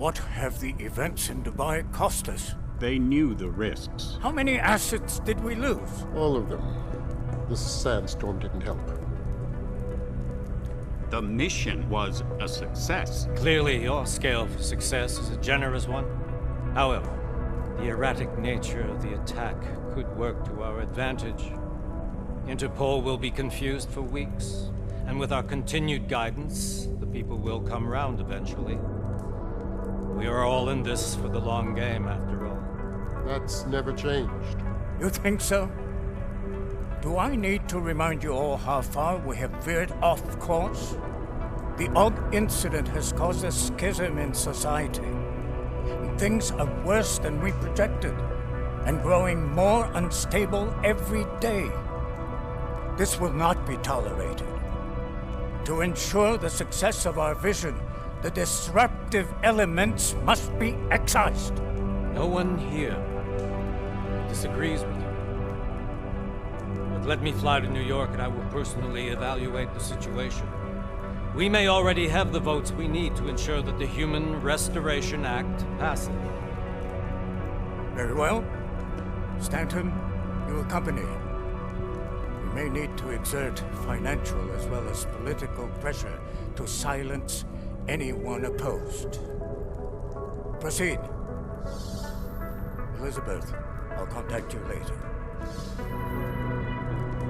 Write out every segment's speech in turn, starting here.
What have the events in Dubai cost us? They knew the risks. How many assets did we lose? All of them. This sandstorm didn't help. The mission was a success. Clearly, your scale for success is a generous one. However, the erratic nature of the attack could work to our advantage. Interpol will be confused for weeks, and with our continued guidance, the people will come round eventually. We are all in this for the long game, after all. That's never changed. You think so? Do I need to remind you all how far we have veered off course? The Og incident has caused a schism in society. Things are worse than we projected, and growing more unstable every day. This will not be tolerated. To ensure the success of our vision, the disruptive elements must be excised. No one here disagrees with you. But let me fly to New York and I will personally evaluate the situation. We may already have the votes we need to ensure that the Human Restoration Act passes. Very well. Stanton, you accompany. We may need to exert financial as well as political pressure to silence anyone opposed. Proceed. Elizabeth, I'll contact you later.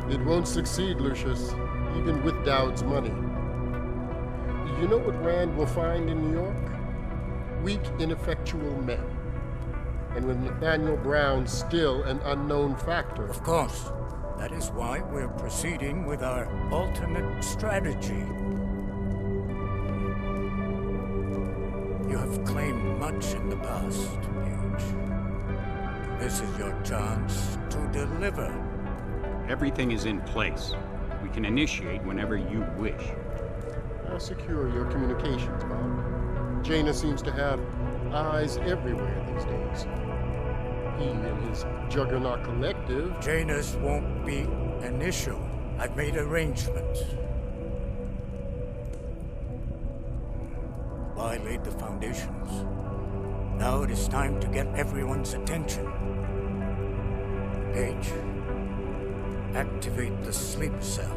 It won't succeed, Lucius, even with Dowd's money. You know what Rand will find in New York? Weak, ineffectual men. And with Nathaniel Brown still an unknown factor. Of course. That is why we're proceeding with our alternate strategy. You have claimed much in the past, Paige. This is your chance to deliver. Everything is in place. We can initiate whenever you wish. How secure your communications, Bob? Jaina seems to have eyes everywhere these days. He and his Juggernaut Collective... Janus won't be an issue. I've made arrangements. I laid the foundations. Now it is time to get everyone's attention. Paige, activate the sleep cell.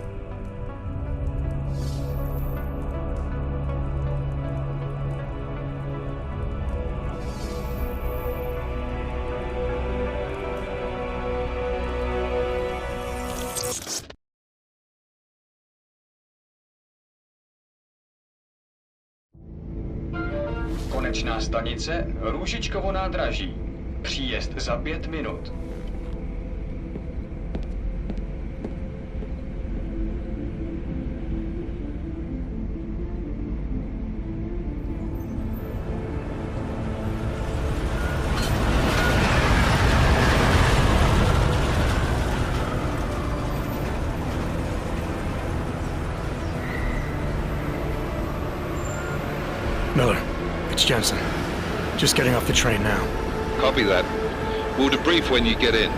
Konečná stanice Růžičkovo nádraží. Příjezd za 5 minut. Miller, it's Jensen. Just getting off the train now. Copy that. We'll debrief when you get in.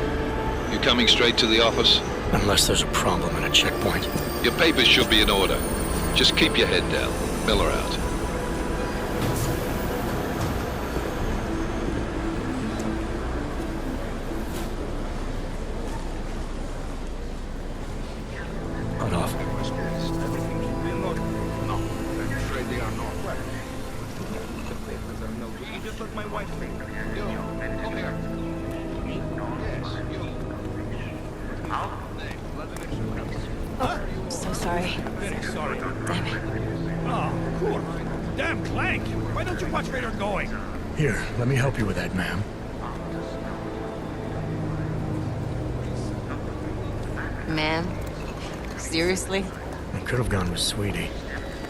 You coming straight to the office? Unless there's a problem at a checkpoint. Your papers should be in order. Just keep your head down. Miller out. Hold off. So sorry. Sorry. Damn it. Oh, cool. Damn Clank! Why don't you watch where you're going? Here, let me help you with that, ma'am. Ma'am? Seriously? I could have gone with Sweetie.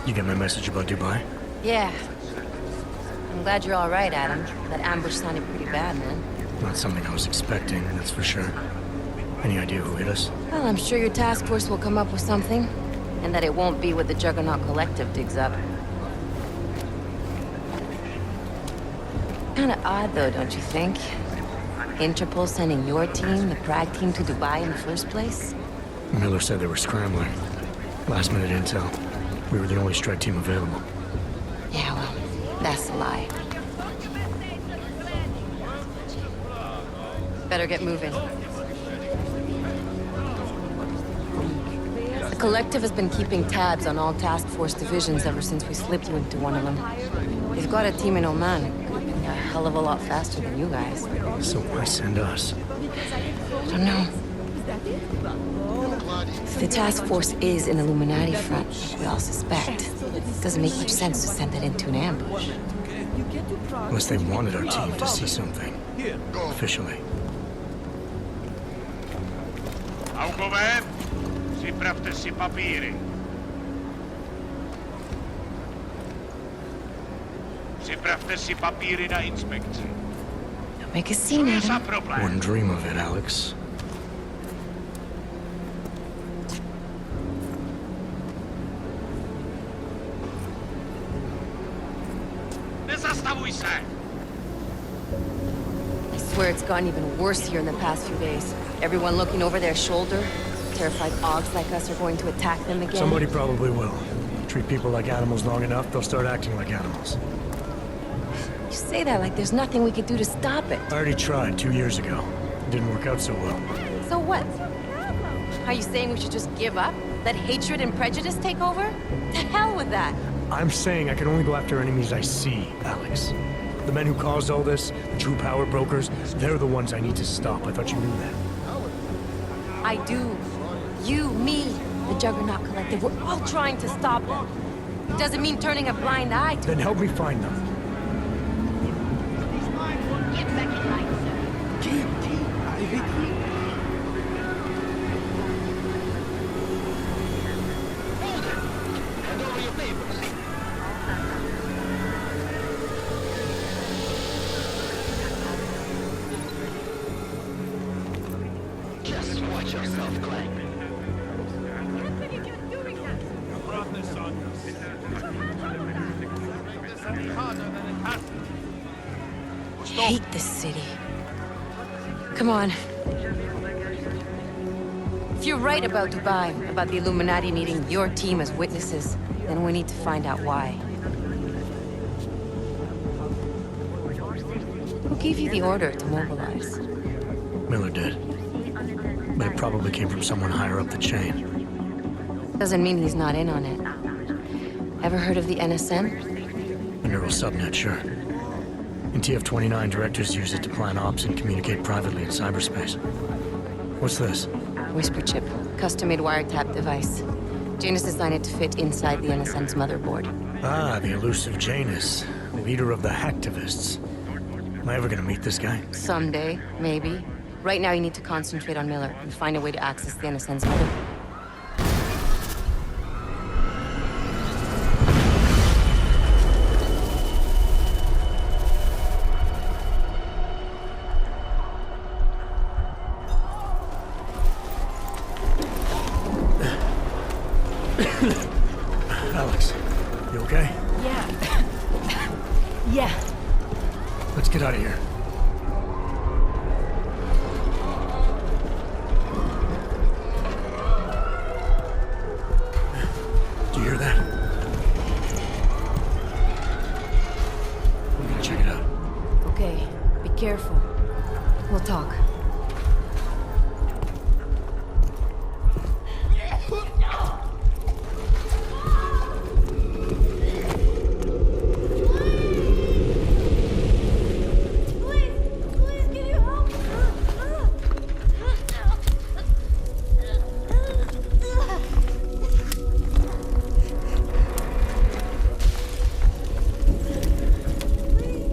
You get my message about Dubai? Yeah. I'm glad you're all right, Adam. That ambush sounded pretty bad, man. Not something I was expecting, that's for sure. Any idea who hit us? Well, I'm sure your task force will come up with something. And that it won't be what the Juggernaut Collective digs up. Kinda odd, though, don't you think? Interpol sending your team, the Prague team, to Dubai in the first place? Miller said they were scrambling. Last minute intel. We were the only strike team available. Yeah, well, that's a lie. Better get moving. The Collective has been keeping tabs on all task force divisions ever since we slipped you into one of them. They've got a team in Oman. A hell of a lot faster than you guys. So why send us? I don't know. If the task force is an Illuminati front, we all suspect, it doesn't make much sense to send it into an ambush. Unless they wanted our team to see something. Officially. Augover, připravte si papíry. Připravte si papíry na inspekci. Don't make a scene, Adam. Wouldn't dream of it, Alex. Nezastavuj se! I swear it's gotten even worse here in the past few days. Everyone looking over their shoulder. Terrified Augs like us are going to attack them again. Somebody probably will. Treat people like animals long enough, they'll start acting like animals. You say that like there's nothing we could do to stop it. I already tried 2 years ago. It didn't work out so well. So what? Are you saying we should just give up? Let hatred and prejudice take over? To hell with that! I'm saying I can only go after enemies I see, Alex. The men who caused all this, the true power brokers, they're the ones I need to stop. I thought you knew that. I do. You, me, the Juggernaut Collective, we're all trying to stop them. It doesn't mean turning a blind eye to Then help me find them. Get back in line, Hand over your papers. Just watch yourself, Clank. hate this city. Come on. If you're right about Dubai, about the Illuminati needing your team as witnesses, then we need to find out why. Who gave you the order to mobilize? Miller did. But it probably came from someone higher up the chain. Doesn't mean he's not in on it. Ever heard of the NSM? A neural subnet, sure. In TF-29, directors use it to plan ops and communicate privately in cyberspace. What's this? Whisper chip. Custom-made wiretap device. Janus designed it to fit inside the NSM's motherboard. Ah, the elusive Janus, leader of the hacktivists. Am I ever gonna meet this guy? Someday, maybe. Right now you need to concentrate on Miller and find a way to access the NSM's motherboard. Alex, you okay? Yeah. Yeah. Let's get out of here. Do you hear that? I'm gonna check it out. Okay, be careful. We'll talk.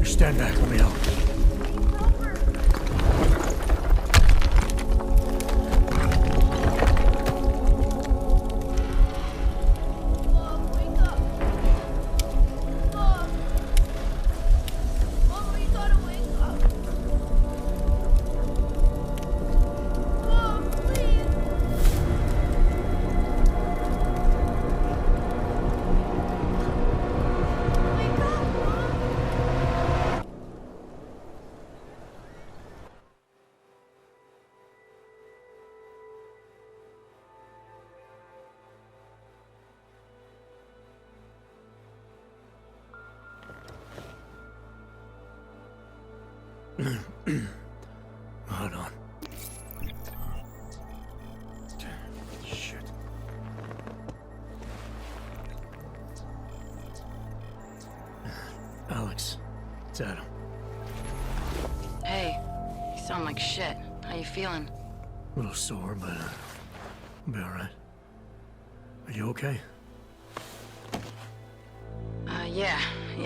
Stand back, let me help. Hold on. It's Adam. Hey, you sound like shit. How you feeling? A little sore, but I'll be alright. Are you okay? Yeah,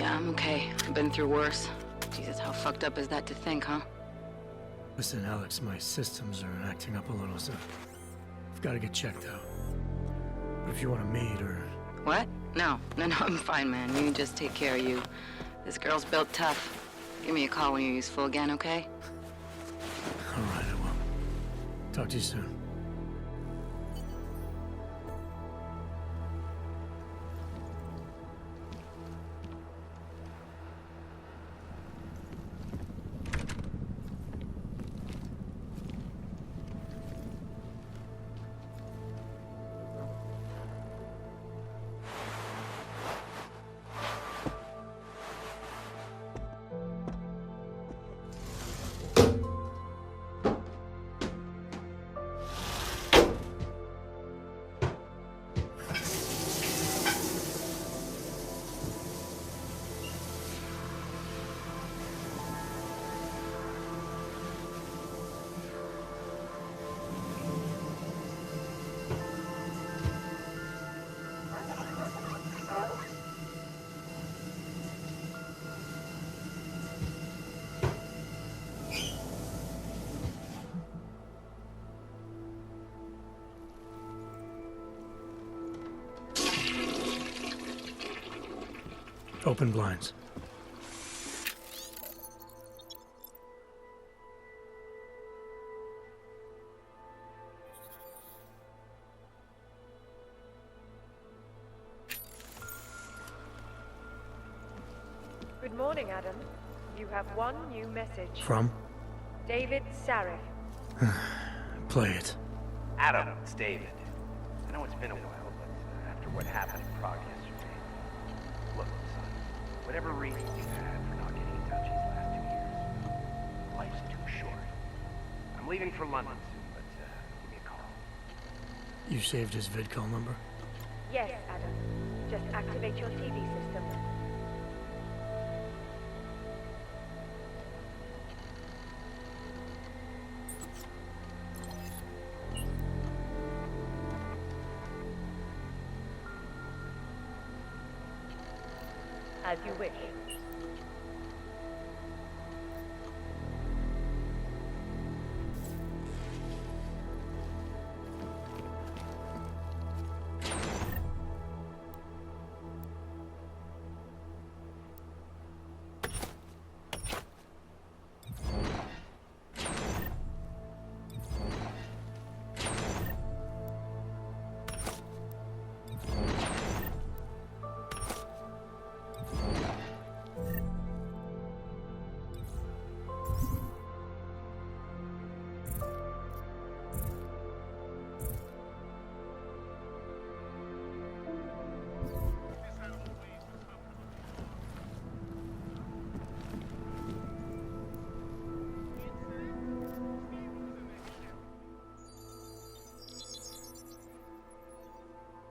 I'm okay. I've been through worse. Jesus, how fucked up is that to think, huh? Listen, Alex, my systems are acting up a little, so I've got to get checked out. But if you want to meet or... What? No, I'm fine, man. You just take care of you. This girl's built tough. Give me a call when you're useful again, okay? Alright, I will. Talk to you soon. Open blinds. Good morning, Adam. You have one new message. From? David Sarif. Play it. Adam, it's David. I know it's been a while, but after what happened in Prague yesterday... Look, son, whatever reasons you had for not getting in touch these last 2 years, life's too short. I'm leaving for London soon, but give me a call. You saved his vidcall number? Yes, Adam. Just activate your TV system. As you wish.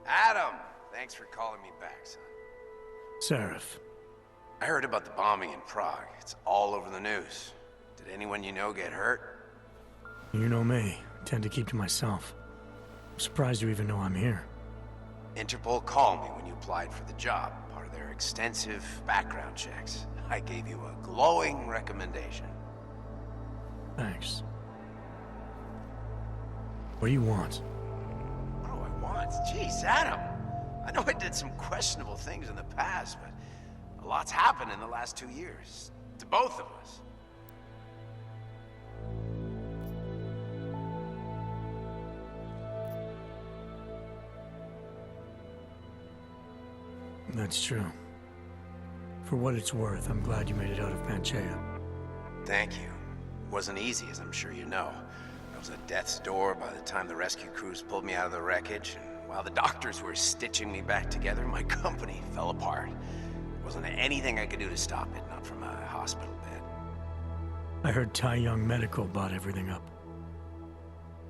Adam! Thanks for calling me back, son. Sarif. I heard about the bombing in Prague. It's all over the news. Did anyone you know get hurt? You know me. I tend to keep to myself. I'm surprised you even know I'm here. Interpol called me when you applied for the job, part of their extensive background checks. I gave you a glowing recommendation. Thanks. What do you want? What do I want? Jeez, Adam. I know I did some questionable things in the past, but a lot's happened in the last 2 years. To both of us. That's true. For what it's worth, I'm glad you made it out of Panchaea. Thank you. It wasn't easy, as I'm sure you know. I was at death's door by the time the rescue crews pulled me out of the wreckage, and while the doctors were stitching me back together, my company fell apart. There wasn't anything I could do to stop it, not from a hospital bed. I heard Tai Young Medical bought everything up.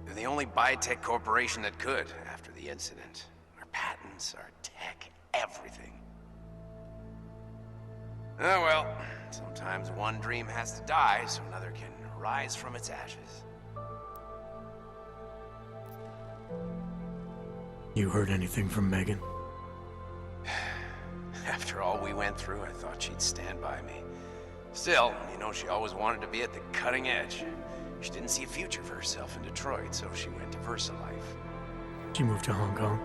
They're the only biotech corporation that could, after the incident. Our patents, our tech, everything. Oh well, sometimes one dream has to die so another can rise from its ashes. You heard anything from Megan? After all we went through, I thought she'd stand by me. Still, you know, she always wanted to be at the cutting edge. She didn't see a future for herself in Detroit, so she went to VersaLife. She moved to Hong Kong?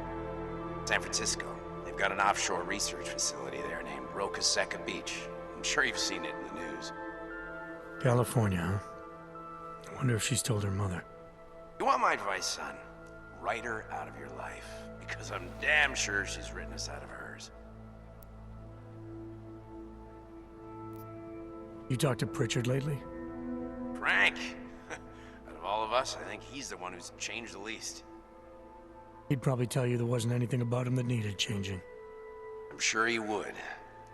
San Francisco. They've got an offshore research facility there named Roca Seca Beach. I'm sure you've seen it in the news. California, huh? I wonder if she's told her mother. You want my advice, son? Write her out of your life, because I'm damn sure she's written us out of hers. You talked to Pritchard lately? Frank! Out of all of us, I think he's the one who's changed the least. He'd probably tell you there wasn't anything about him that needed changing. I'm sure he would.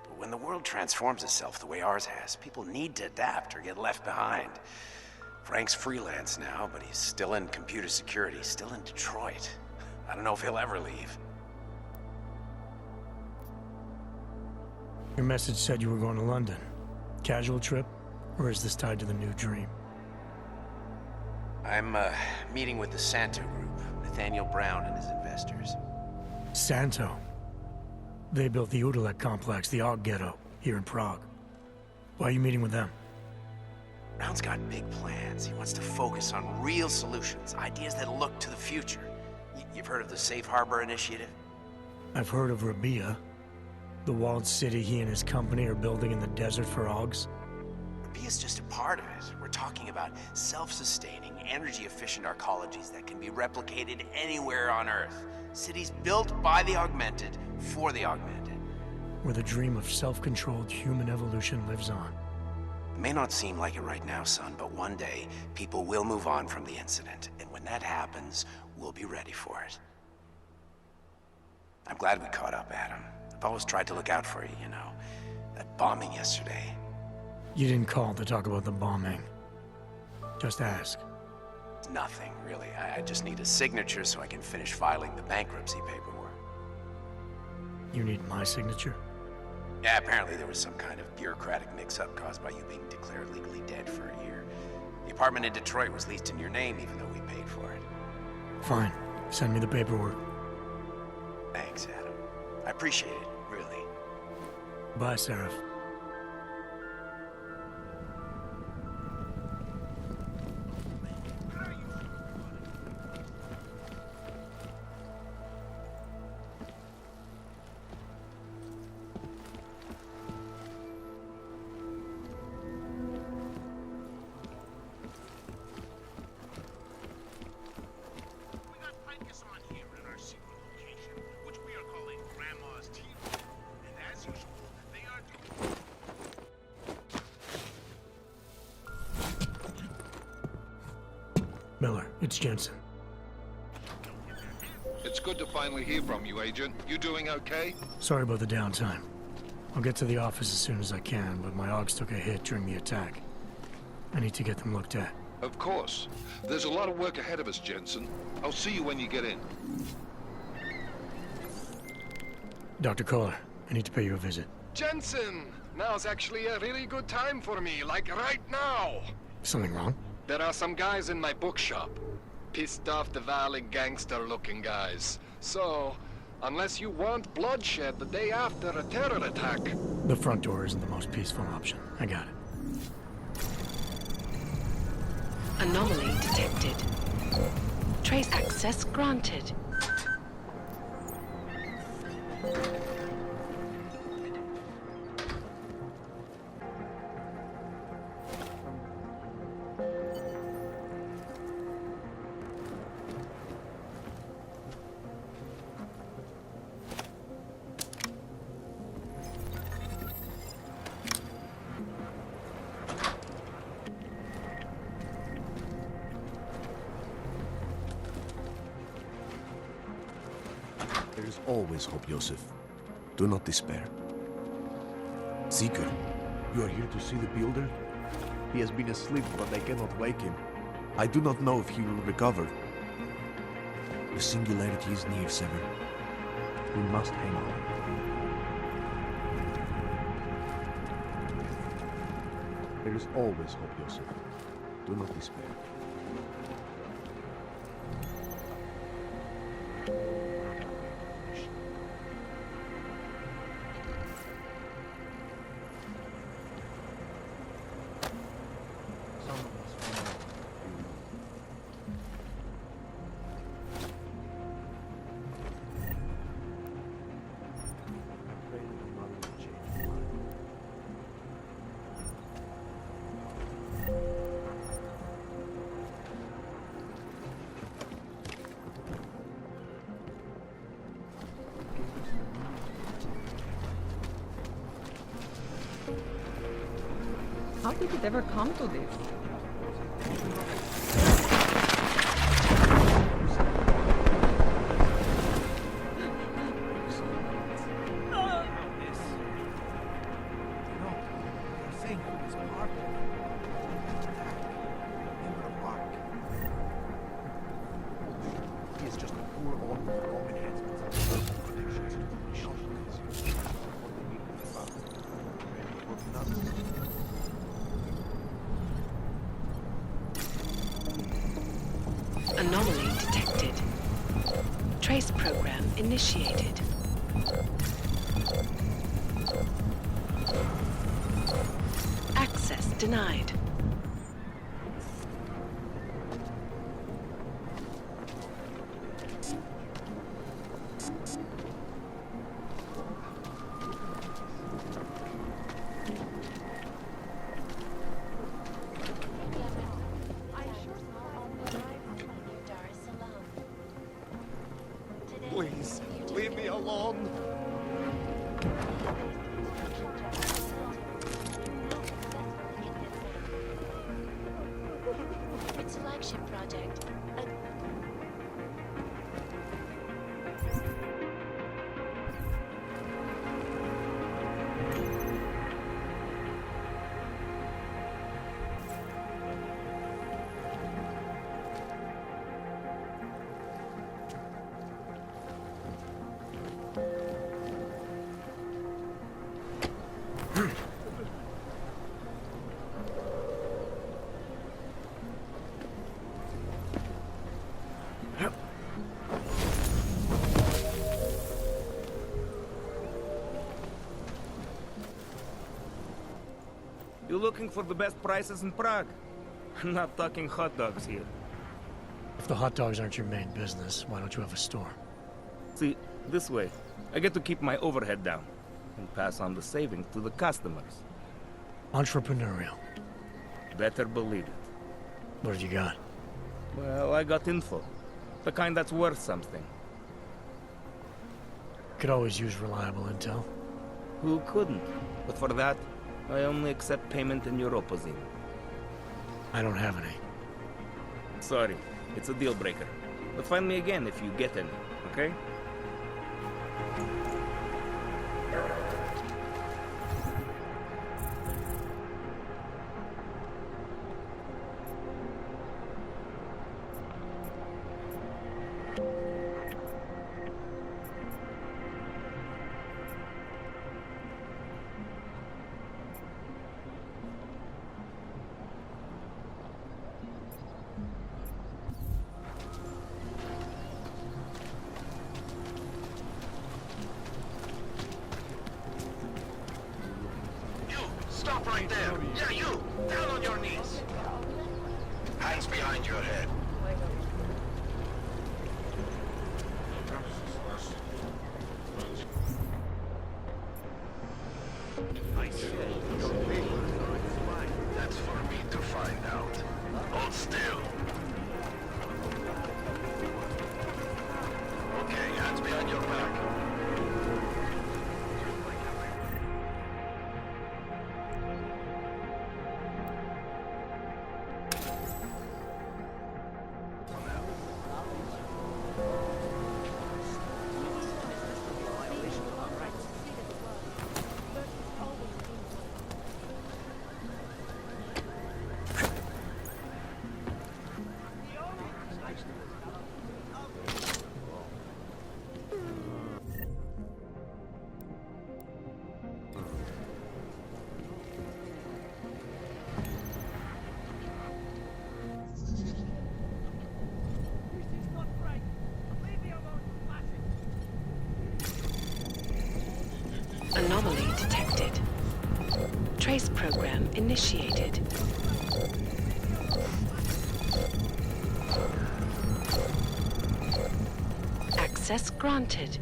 But when the world transforms itself the way ours has, people need to adapt or get left behind. Frank's freelance now, but he's still in computer security, still in Detroit. I don't know if he'll ever leave. Your message said you were going to London. Casual trip? Or is this tied to the new dream? I'm, meeting with the Santo Group, Nathaniel Brown and his investors. Santo? They built the Udalek complex, the Og Ghetto, here in Prague. Why are you meeting with them? Brown's got big plans. He wants to focus on real solutions, ideas that look to the future. You've heard of the Safe Harbor Initiative? I've heard of Rabia, the walled city he and his company are building in the desert for Augs. Rabia's just a part of it. We're talking about self-sustaining, energy-efficient arcologies that can be replicated anywhere on Earth. Cities built by the augmented, for the augmented. Where the dream of self-controlled human evolution lives on. It may not seem like it right now, son, but one day, people will move on from the incident. And when that happens, we'll be ready for it. I'm glad we caught up, Adam. I've always tried to look out for you, you know. That bombing yesterday. You didn't call to talk about the bombing. Just ask. It's nothing, really. I just need a signature so I can finish filing the bankruptcy paperwork. You need my signature? Yeah, apparently there was some kind of bureaucratic mix-up caused by you being declared legally dead for a year. The apartment in Detroit was leased in your name even though we paid for it. Fine. Send me the paperwork. Thanks, Adam. I appreciate it, really. Bye, Seraph. Miller, it's Jensen. It's good to finally hear from you, Agent. You doing okay? Sorry about the downtime. I'll get to the office as soon as I can, but my Augs took a hit during the attack. I need to get them looked at. Of course. There's a lot of work ahead of us, Jensen. I'll see you when you get in. Dr. Koller, I need to pay you a visit. Jensen! Now's actually a really good time for me, like right now! Something wrong? There are some guys in my bookshop. Pissed off the Valley gangster-looking guys. So, unless you want bloodshed the day after a terror attack... The front door isn't the most peaceful option. I got it. Anomaly detected. Trace access granted. There is always hope, Joseph. Do not despair. Seeker, you are here to see the builder? He has been asleep, but I cannot wake him. I do not know if he will recover. The singularity is near, Sever. We must hang on. There is always hope, Joseph. Do not despair. How did it ever come to this? Anomaly detected. Trace program initiated. Access denied. Please, leave me alone. It's a flagship project. You looking for the best prices in Prague? I'm not talking hot dogs here. If the hot dogs aren't your main business, why don't you have a store? See, this way, I get to keep my overhead down and pass on the savings to the customers. Entrepreneurial. Better believe it. What have you got? Well, I got info. The kind that's worth something. Could always use reliable intel. Who couldn't? But for that, I only accept payment in Europozine. I don't have any. Sorry, it's a deal breaker. But find me again if you get any, okay? Stop right there! Yeah, you! Down on your knees! Hands behind your head. That's for me to find out. Hold still. Okay, hands behind your back. Trace program initiated. Access granted.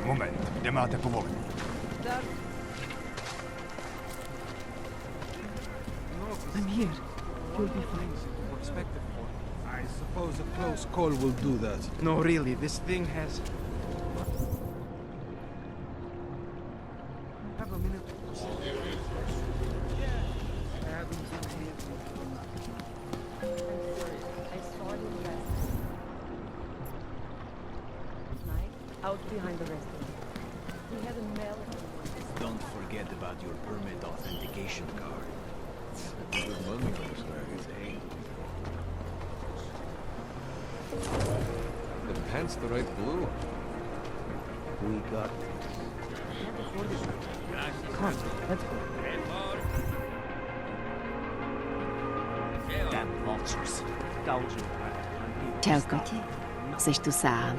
Moment, jdeme máte povolení. I'm here. You'll be fine. I suppose a close call will do that. No, really, this thing has... Have a minute. Out behind the restaurant. We had a mail. Don't forget about your permit authentication card. Good money on this magazine. The pants the right blue. We got... Come on, let's go. Damn vultures. Gouging. Ciao, Scotty. Chceš tu sám?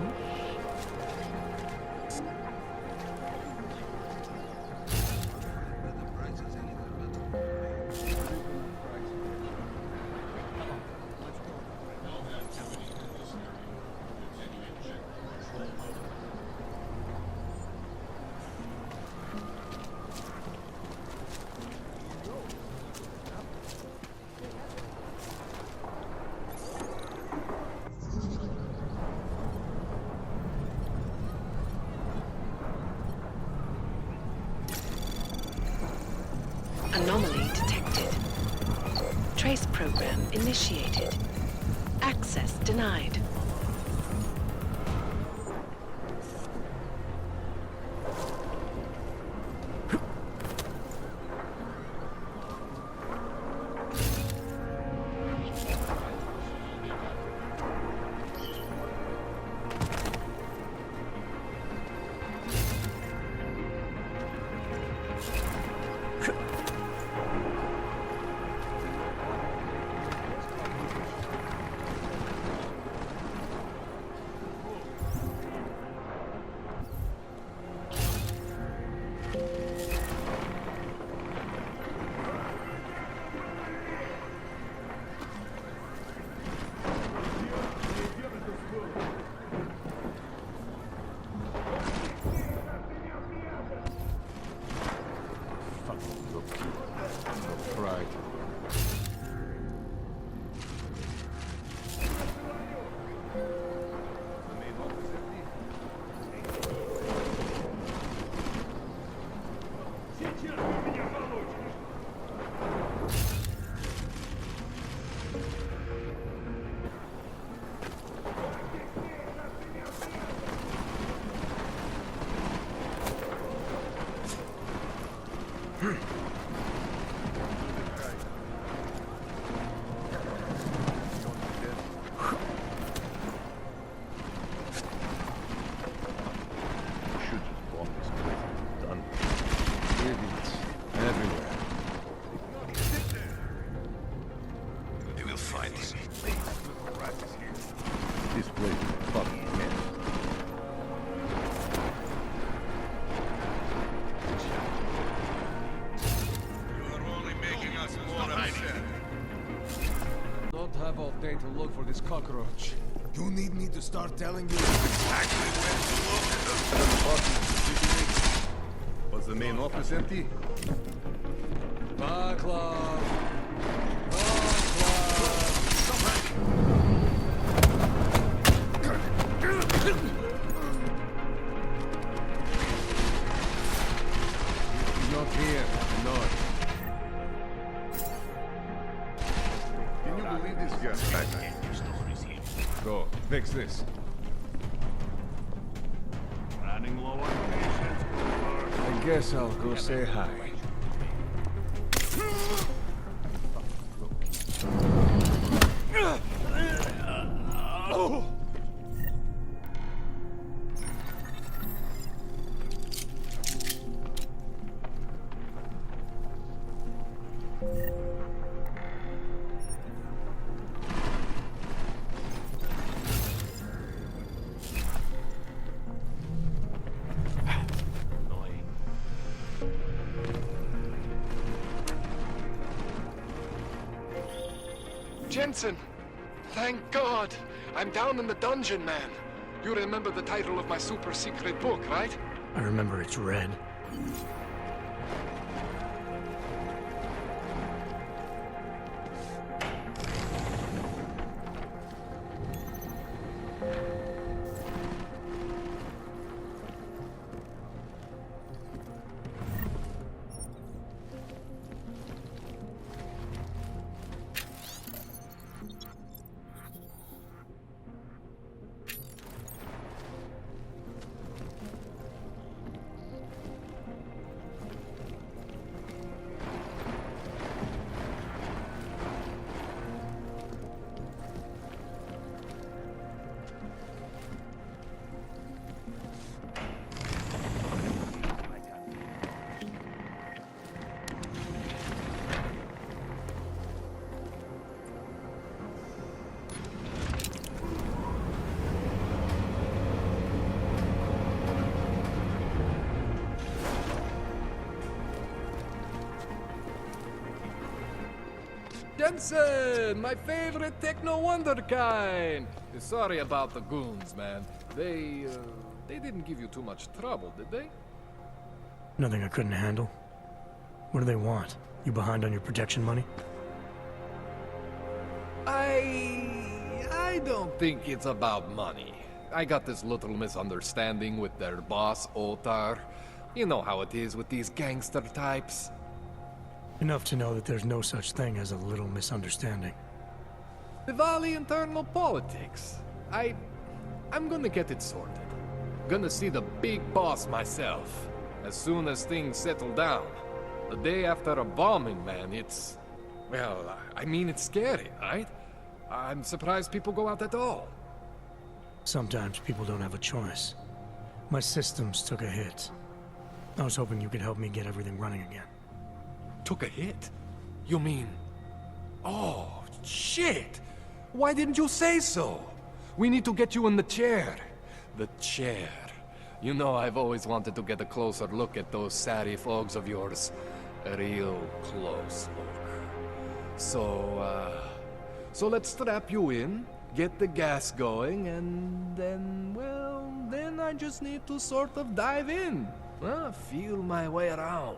Anomaly detected. Trace program initiated. Access denied. Day to look for this cockroach. You need me to start telling you exactly where to look. Was the main office empty? Vaclav! this? Running low on patience. I guess I'll go say hi. Jensen! Thank God! I'm down in the dungeon, man. You remember the title of my super secret book, right? I remember it's red. Jensen, my favorite techno wonderkind. Sorry about the goons, man. They didn't give you too much trouble, did they? Nothing I couldn't handle. What do they want? You behind on your protection money? I don't think it's about money. I got this little misunderstanding with their boss, Otar. You know how it is with these gangster types. Enough to know that there's no such thing as a little misunderstanding. Diwali internal politics. I'm gonna get it sorted. Gonna see the big boss myself. As soon as things settle down. The day after a bombing, man, it's... Well, I mean, it's scary, right? I'm surprised people go out at all. Sometimes people don't have a choice. My systems took a hit. I was hoping you could help me get everything running again. Took a hit? You mean... Oh, shit! Why didn't you say so? We need to get you in the chair. The chair. You know, I've always wanted to get a closer look at those satty fogs of yours. A real close look. So let's strap you in, get the gas going, and then, well, then I just need to sort of dive in. Feel my way around.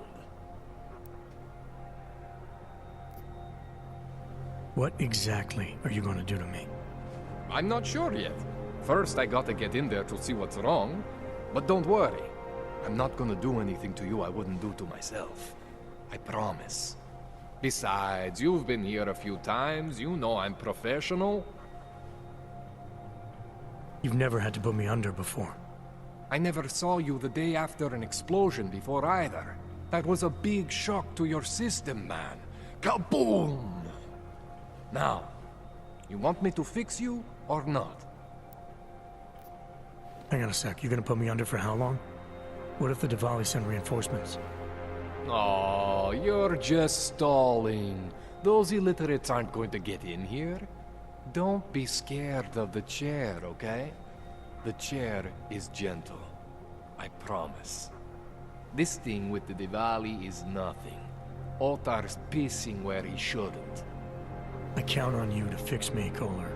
What exactly are you going to do to me? I'm not sure yet. First, I gotta get in there to see what's wrong. But don't worry. I'm not gonna do anything to you I wouldn't do to myself. I promise. Besides, you've been here a few times. You know I'm professional. You've never had to put me under before. I never saw you the day after an explosion before either. That was a big shock to your system, man. Kaboom! Now, you want me to fix you or not? Hang on a sec, you gonna put me under for how long? What if the Diwali send reinforcements? Oh, you're just stalling. Those illiterates aren't going to get in here. Don't be scared of the chair, okay? The chair is gentle. I promise. This thing with the Diwali is nothing. Otar's pissing where he shouldn't. I count on you to fix me, Koller.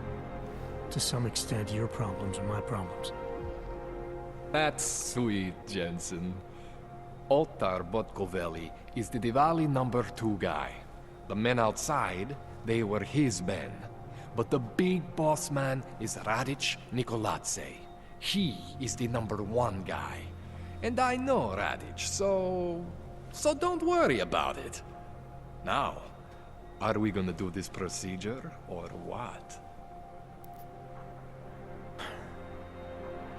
To some extent, your problems are my problems. That's sweet, Jensen. Otar Botkovelli is the Diwali #2 guy. The men outside, they were his men. But the big boss man is Radic Nikoladze. He is the #1 guy. And I know Radic, so don't worry about it. Now, are we gonna do this procedure, or what?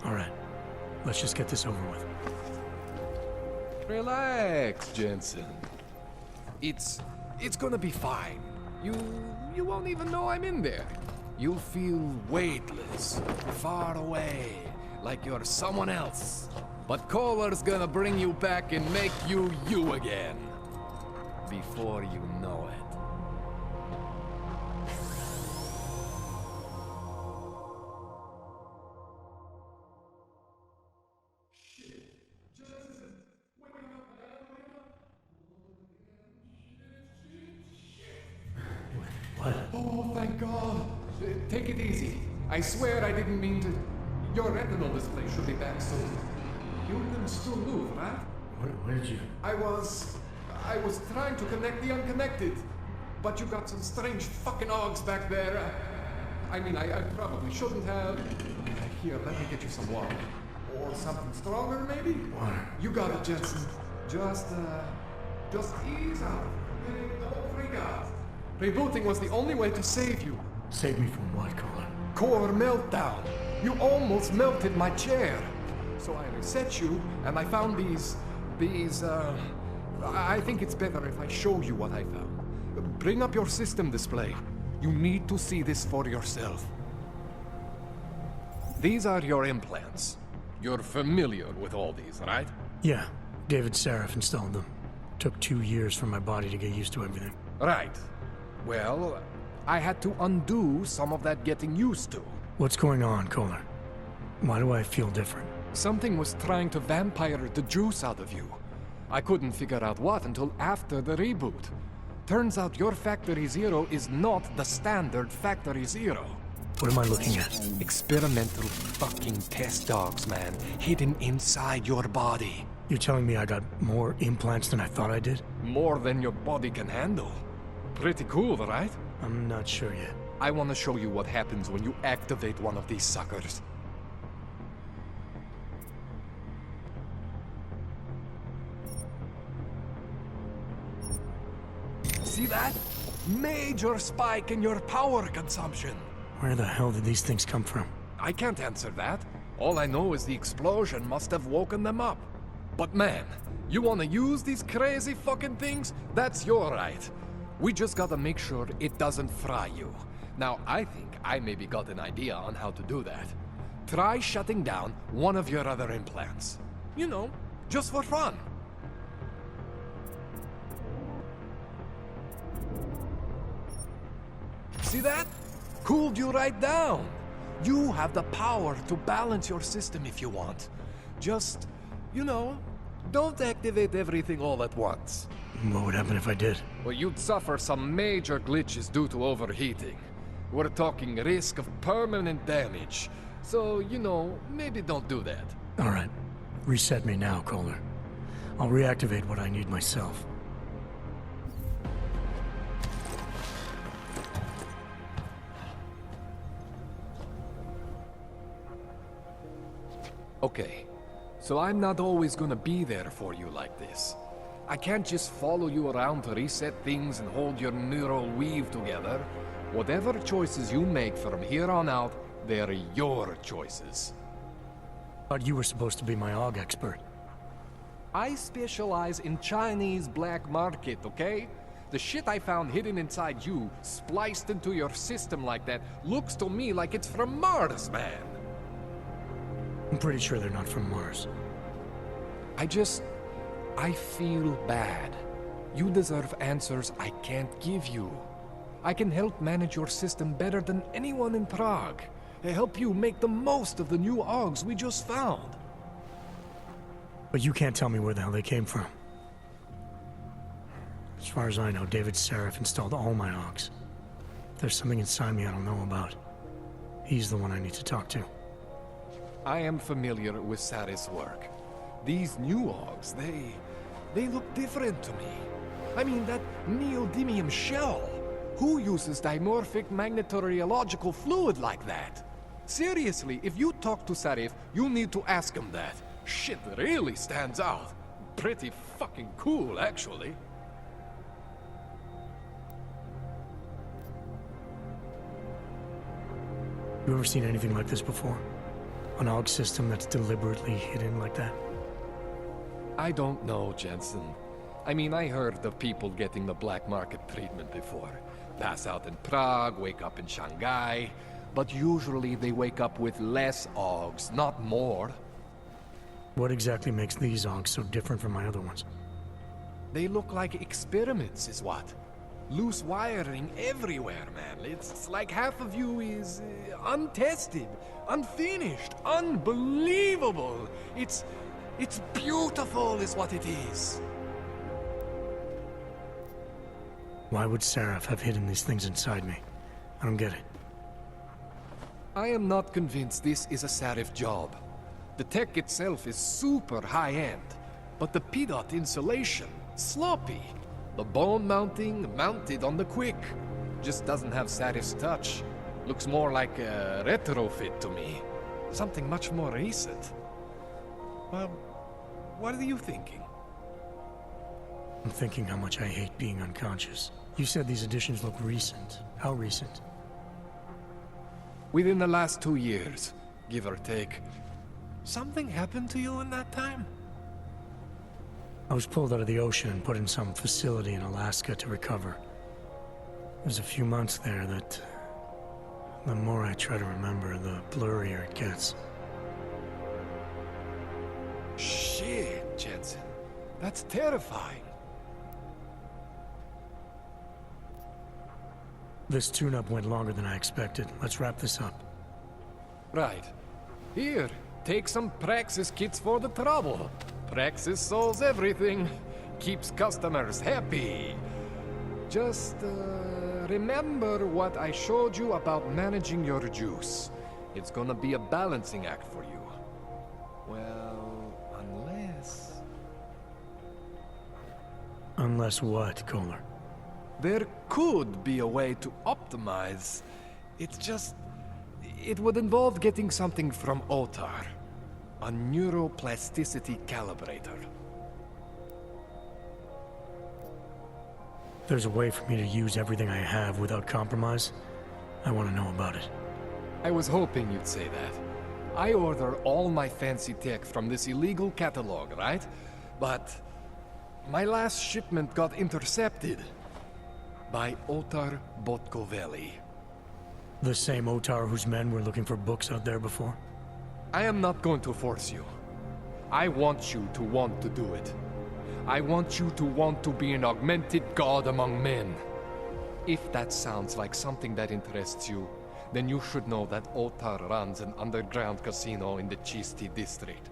All right. Let's just get this over with. Relax, Jensen. It's gonna be fine. You won't even know I'm in there. You'll feel weightless, far away, like you're someone else. But Koller's gonna bring you back and make you you again. Before you know it. What? Oh, thank God. Take it easy. I swear I didn't mean to. Your retinal display should be back soon. You can still move, right? Where did you? I was trying to connect the unconnected. But you got some strange fucking ogs back there. I mean, I probably shouldn't have. Here, let me get you some water. Or something stronger, maybe? Water. You got it, Jensen. Just ease out. Don't freak out. Rebooting was the only way to save you. Save me from what, Koller? Core meltdown. You almost melted my chair. So I reset you, and I found these, I think it's better if I show you what I found. Bring up your system display. You need to see this for yourself. These are your implants. You're familiar with all these, right? Yeah. David Seraph installed them. Took 2 years for my body to get used to everything. Right. Well, I had to undo some of that getting used to. What's going on, Koller? Why do I feel different? Something was trying to vampire the juice out of you. I couldn't figure out what until after the reboot. Turns out your Factory Zero is not the standard Factory Zero. What am I looking at? Experimental fucking test dogs, man. Hidden inside your body. You're telling me I got more implants than I thought I did? More than your body can handle. Pretty cool, right? I'm not sure yet. I want to show you what happens when you activate one of these suckers. See that? Major spike in your power consumption. Where the hell did these things come from? I can't answer that. All I know is the explosion must have woken them up. But man, you want to use these crazy fucking things? That's your right. We just gotta make sure it doesn't fry you. Now, I think I maybe got an idea on how to do that. Try shutting down one of your other implants. You know, just for fun. See that? Cooled you right down. You have the power to balance your system if you want. Just, you know, don't activate everything all at once. What would happen if I did? Well, you'd suffer some major glitches due to overheating. We're talking risk of permanent damage. So, you know, maybe don't do that. All right. Reset me now, Koller. I'll reactivate what I need myself. Okay, so I'm not always gonna be there for you like this. I can't just follow you around to reset things and hold your neural weave together. Whatever choices you make from here on out, they're your choices. Thought you were supposed to be my AUG expert. I specialize in Chinese black market, okay? The shit I found hidden inside you, spliced into your system like that, looks to me like it's from Mars, man. I'm pretty sure they're not from Mars. I feel bad. You deserve answers I can't give you. I can help manage your system better than anyone in Prague. Help you make the most of the new AUGs we just found. But you can't tell me where the hell they came from. As far as I know, David Seraph installed all my AUGs. If there's something inside me I don't know about, he's the one I need to talk to. I am familiar with Sarah's work. These new AUGs, they look different to me. I mean, that neodymium shell. Who uses dimorphic magnetorheological fluid like that? Seriously, if you talk to Sarif, you need to ask him that. Shit really stands out. Pretty fucking cool, actually. You ever seen anything like this before? An AUG system that's deliberately hidden like that? I don't know, Jensen. I mean, I heard of people getting the black market treatment before. Pass out in Prague, wake up in Shanghai. But usually they wake up with less AUGs, not more. What exactly makes these AUGs so different from my other ones? They look like experiments, is what? Loose wiring everywhere, man. It's like half of you is untested, unfinished, unbelievable. It's beautiful, is what it is. Why would Seraph have hidden these things inside me? I don't get it. I am not convinced this is a Seraph job. The tech itself is super high-end, but the PDOT insulation, sloppy. The bone mounting, mounted on the quick. Just doesn't have Seraph's touch. Looks more like a retrofit to me. Something much more recent. Well, what are you thinking? I'm thinking how much I hate being unconscious. You said these additions look recent. How recent? Within the last 2 years, give or take. Something happened to you in that time? I was pulled out of the ocean and put in some facility in Alaska to recover. There's a few months there that... the more I try to remember, the blurrier it gets. Shit, Jensen. That's terrifying. This tune-up went longer than I expected. Let's wrap this up. Right. Here, take some Praxis kits for the trouble. Praxis solves everything. Keeps customers happy. Just, remember what I showed you about managing your juice. It's gonna be a balancing act for you. Well, unless... Unless what, Koller? There could be a way to optimize. It's just... it would involve getting something from Otar. A neuroplasticity calibrator. There's a way for me to use everything I have without compromise? I want to know about it. I was hoping you'd say that. I order all my fancy tech from this illegal catalog, right? But... my last shipment got intercepted. By Otar Botkoveli. The same Otar whose men were looking for books out there before? I am not going to force you. I want you to want to do it. I want you to want to be an augmented god among men. If that sounds like something that interests you, then you should know that Otar runs an underground casino in the Chisti district.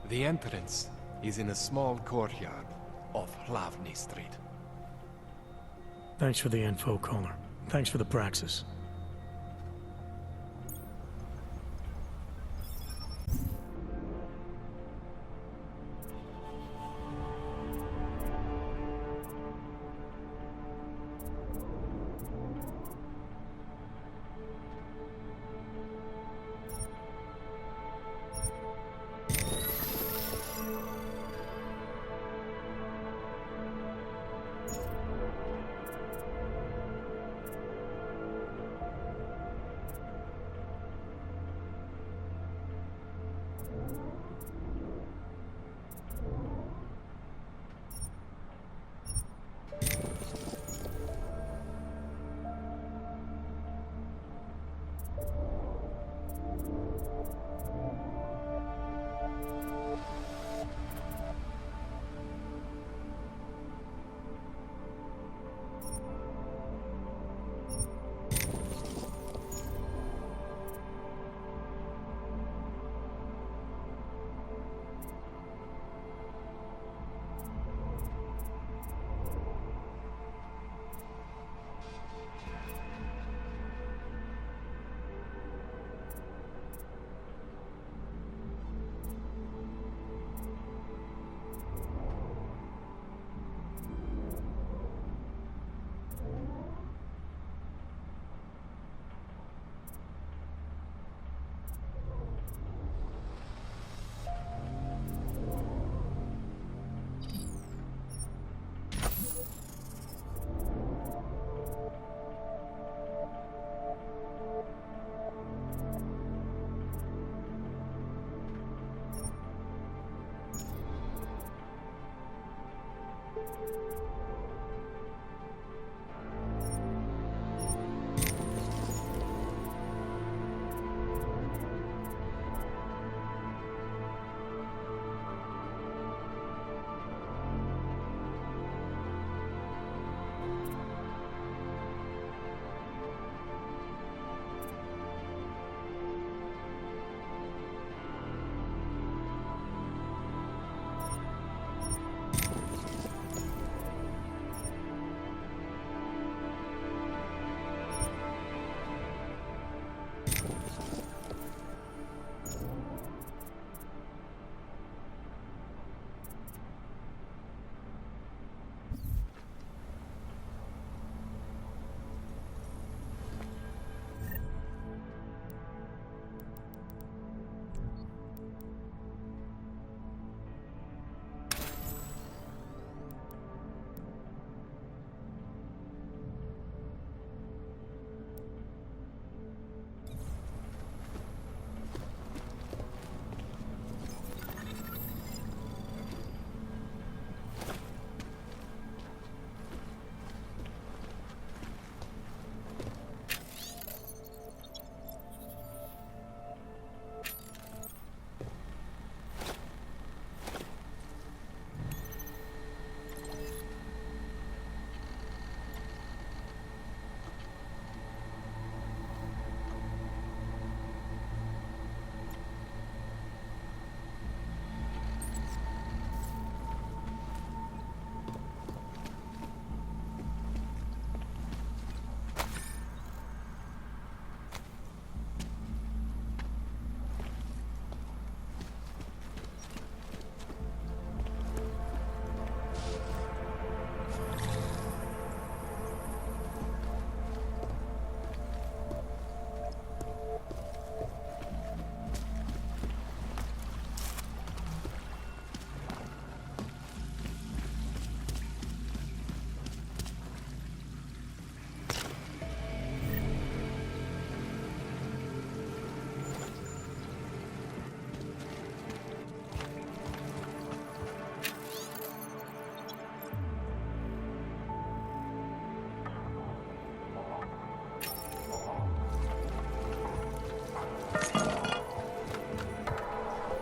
The entrance is in a small courtyard off Hlavny Street. Thanks for the info, Koller. Thanks for the praxis.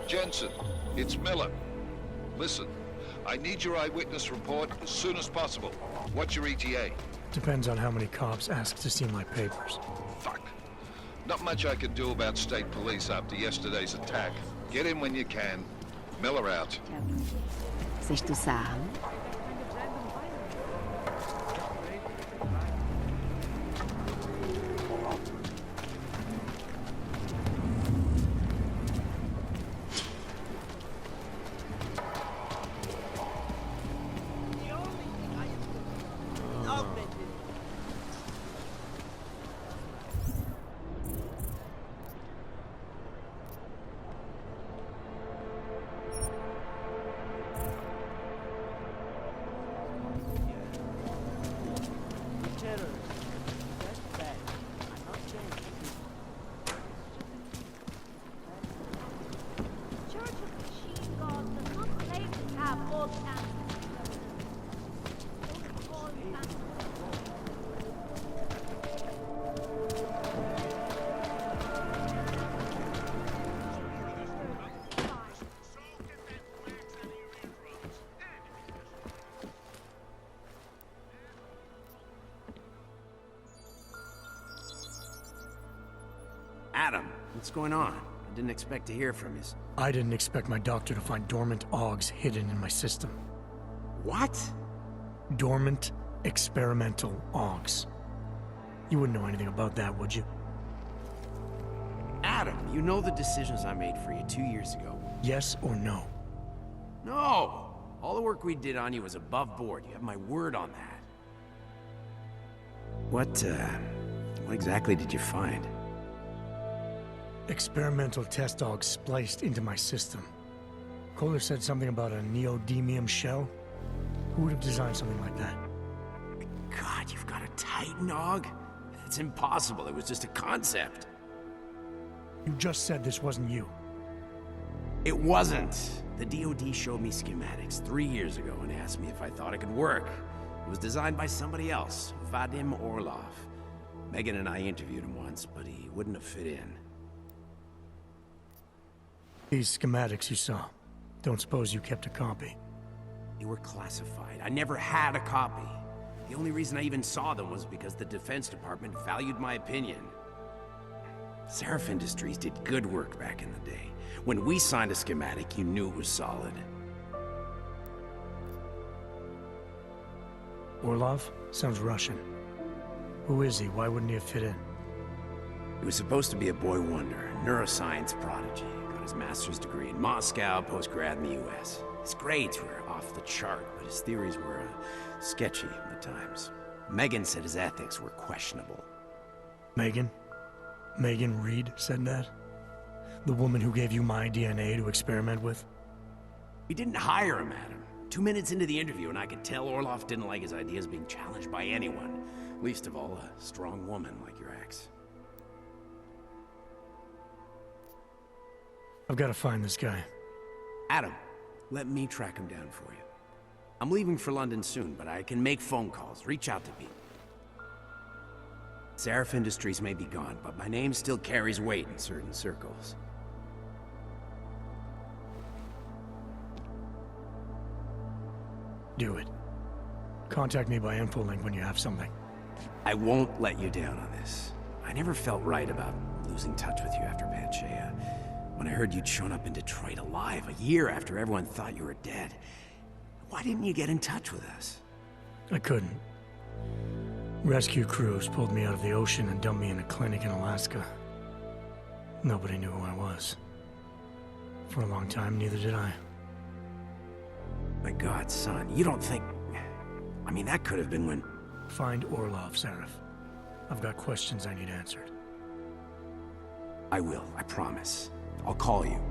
Jensen, it's Miller. Listen, I need your eyewitness report as soon as possible. What's your ETA? Depends on how many cops ask to see my papers. Fuck. Not much I can do about state police after yesterday's attack. Get in when you can. Miller out. Siehst du Sachen? Adam, what's going on? I didn't expect to hear from you. I didn't expect my doctor to find dormant augs hidden in my system. What? Dormant experimental augs. You wouldn't know anything about that, would you? Adam, you know the decisions I made for you 2 years ago. Yes or no? No! All the work we did on you was above board. You have my word on that. What exactly did you find? Experimental test dogs spliced into my system. Koller said something about a neodymium shell. Who would have designed something like that? God, you've got a Titan dog? It's impossible. It was just a concept. You just said this wasn't you. It wasn't. The DoD showed me schematics 3 years ago and asked me if I thought it could work. It was designed by somebody else, Vadim Orlov. Megan and I interviewed him once, but he wouldn't have fit in. These schematics you saw, don't suppose you kept a copy? They were classified. I never had a copy. The only reason I even saw them was because the Defense Department valued my opinion. Seraph Industries did good work back in the day. When we signed a schematic, you knew it was solid. Orlov? Sounds Russian. Who is he? Why wouldn't he have fit in? He was supposed to be a boy wonder, a neuroscience prodigy. Got his master's degree in Moscow, post-grad in the US. His grades were off the chart, but his theories were sketchy at times. Megan said his ethics were questionable. Megan? Megan Reed said that? The woman who gave you my DNA to experiment with? We didn't hire him, Adam. 2 minutes into the interview, and I could tell Orlov didn't like his ideas being challenged by anyone. Least of all, a strong woman like your ex. I've got to find this guy. Adam, let me track him down for you. I'm leaving for London soon, but I can make phone calls, reach out to people. Seraph Industries may be gone, but my name still carries weight in certain circles. Do it. Contact me by infolink when you have something. I won't let you down on this. I never felt right about losing touch with you after Panchea. When I heard you'd shown up in Detroit alive a year after everyone thought you were dead. Why didn't you get in touch with us? I couldn't. Rescue crews pulled me out of the ocean and dumped me in a clinic in Alaska. Nobody knew who I was. For a long time, neither did I. My God, son, you don't think... I mean, that could have been when... Find Orlov, Seraph. I've got questions I need answered. I will, I promise. I'll call you.